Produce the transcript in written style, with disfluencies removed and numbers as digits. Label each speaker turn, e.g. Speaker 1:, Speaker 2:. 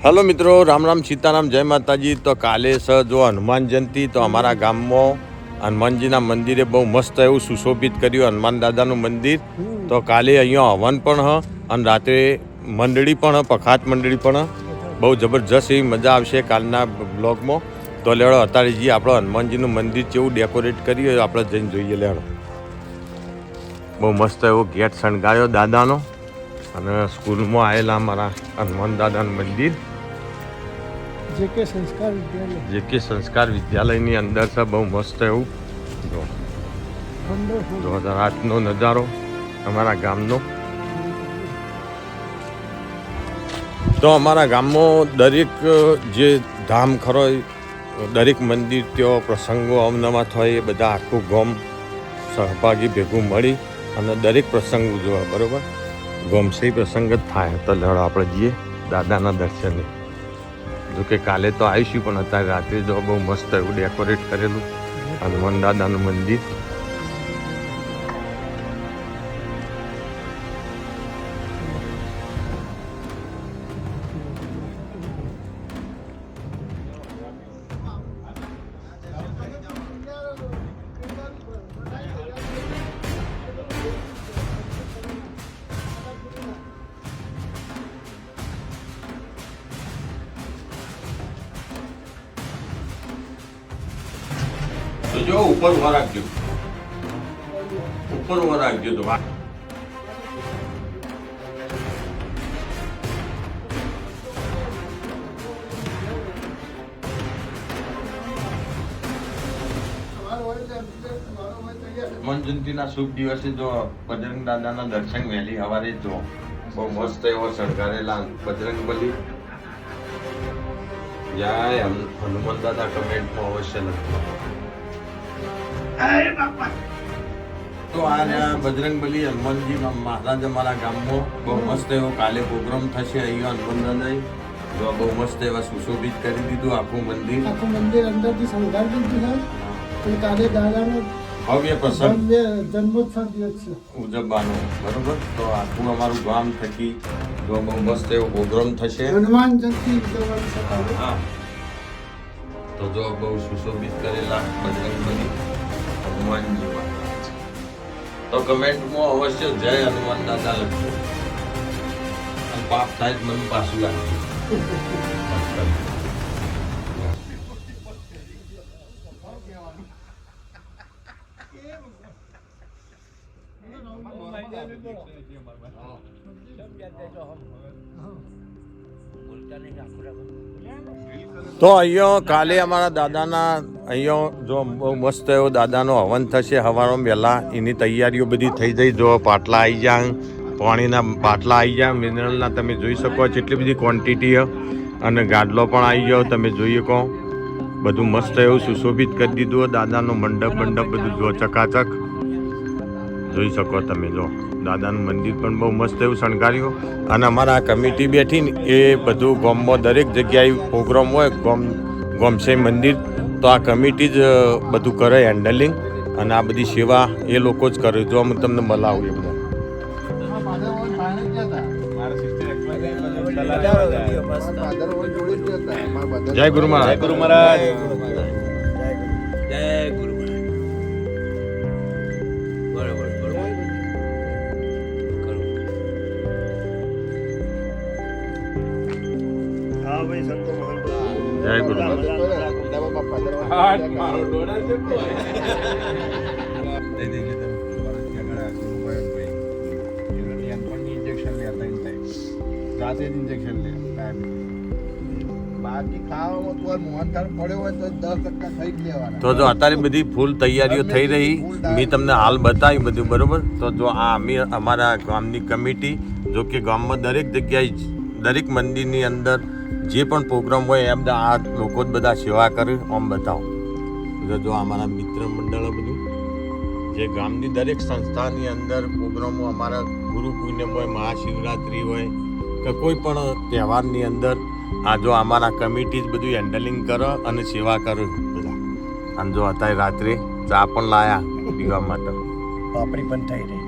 Speaker 1: Hello મિત્રો, રામ રામ સીતારામ, જય માતાજી. તો કાલે જો હનુમાન જયંતિ, તો અમારા ગામમાં હનુમાનજીના મંદિરે બહુ મસ્ત એવું સુશોભિત કર્યું હનુમાન દાદાનું મંદિર. તો કાલે અહીંયા હવન પણ અને રાત્રે મંડળી પણ પખાત મંડળી પણ બહુ જબરજસ્ત એવી મજા આવશે કાલના બ્લોગમાં. તો લેડો અત્યારે જઈએ આપણે હનુમાનજીનું મંદિર કેવું ડેકોરેટ કર્યું આપણે જઈને જોઈએ. લેડો, બહુ મસ્ત એવો ગેટ શણગાર્યો દાદાનો અને સ્કૂલમાં આવેલા અમારા હનુમાન દાદાનું મંદિર જેકે સંસ્કાર વિદ્યાલયની અંદર છે. બહુ મસ્ત એવું જો રાતનો નજારો અમારા ગામનો. તો અમારા ગામમાં દરેક જે ધામ ખરો, દરેક મંદિર ત્યાં પ્રસંગો અવનવા થાય, એ બધા આખું ગામ સહભાગી ભેગું મળી અને દરેક પ્રસંગ ઉજવા. બરાબર, ગોમસે પ્રસંગ જ થાય. તો લડો આપણે જઈએ દાદાના દર્શને. જોકે કાલે તો આવીશું, પણ અત્યારે રાત્રે જો બહુ મસ્ત એવું ડેકોરેટ કરેલું હનુમાન દાદાનું મંદિર. તો જો ઉપર ઉભા રાખજો, ઉપર ઉભા રાખજો. તો હનુમાન જયંતિના શુભ દિવસે જો બજરંગ દાદાના દર્શન વહેલી સવારે જો બહુ મસ્ત એવો શણગારેલા બજરંગબલી. જય હનુમાન દાદા કમેન્ટમાં અવશ્ય લખજો. તો આ બજરંગબલી હનુમાનજી મહારાજ અમારા ગામમાં બહુ મસ્ત એવો કાલે પ્રોગ્રામ થશે. અહીંયા હનુમાન દાદાએ જો બહુ મસ્ત એવા સુશોભિત કરી દીધું આખું મંદિર અંદરથી શણગારી દીધું છે. કાલે દાદાનો ભવ્ય પ્રસંગ જન્મોત્સવ દિવસ છે ઉજવવાનો. બરોબર, તો આખું અમારું ગામ થકી જો બહુ મસ્ત એવો પ્રોગ્રામ થશે. હનુમાન જયંતિ ઉજવવાની છે. હા, તો જો બહુ સુશોભિત કરેલા બજરંગબલી હનુમાનજી મહારાજ. તો કમેન્ટમાં અવશ્ય જય હનુમાન દાદા લખજો અને પાપ થાય મન પાછું લાગજો. તો અહીંયા કાલે અમારા દાદાના અહીંયા જો બહુ મસ્ત એવો દાદાનો હવન થશે સવારમાં વહેલા. એની તૈયારીઓ બધી થઈ જઈ. જો પાટલા આવી જાય, પાણીના પાટલા આવી જાય મિનરલના, તમે જોઈ શકો કેટલી બધી ક્વોન્ટિટી. અને ગાડલો પણ આવી ગયો, તમે જોઈ શકો. બધું મસ્ત એવું સુશોભિત કરી દીધું. દાદાનો મંડપ બધું જો ચકાચક જોઈ શકો તમે. જો દાદાનું મંદિર પણ બહુ મસ્ત એવું શણગાર્યું. અને અમારા કમિટી બેઠી ને એ બધું ગામમાં દરેક જગ્યાએ પ્રોગ્રામ હોય ગોમસે મંદિર, તો આ કમિટી જ બધું કરે હેન્ડલિંગ. અને આ બધી સેવા એ લોકો જ કરે. જો હું તમને મળાવું એ બધા. જય ગુરુ મહારાજ, જય ગુરુ મહારાજ, જય ગુરુ મહારાજ. જય ગુરુ તો જો અત્યારે બધી ફૂલ તૈયારીઓ થઈ રહી. મેં તમને હાલ બતાવી બધું. બરોબર, તો જો આ અમારા ગામની કમિટી, જો કે ગામમાં દરેક જગ્યાએ દરેક મંદિરની અંદર જે પણ પ્રોગ્રામ હોય એમ આ લોકો જ બધા સેવા કરે. આમ બતાવો જો અમારા મિત્ર મંડળો બધું જે ગામની દરેક સંસ્થાની અંદર પ્રોગ્રામો, અમારા ગુરુ પૂનમ હોય, મહાશિવરાત્રિ હોય કે કોઈ પણ તહેવારની અંદર આ જો અમારા કમિટી જ બધું હેન્ડલિંગ કરે અને સેવા કરે બધા. અને જો અત્યારે રાત્રે ચા પણ લાયા પીવા માટે. પાપડી પણ થઈ રહી.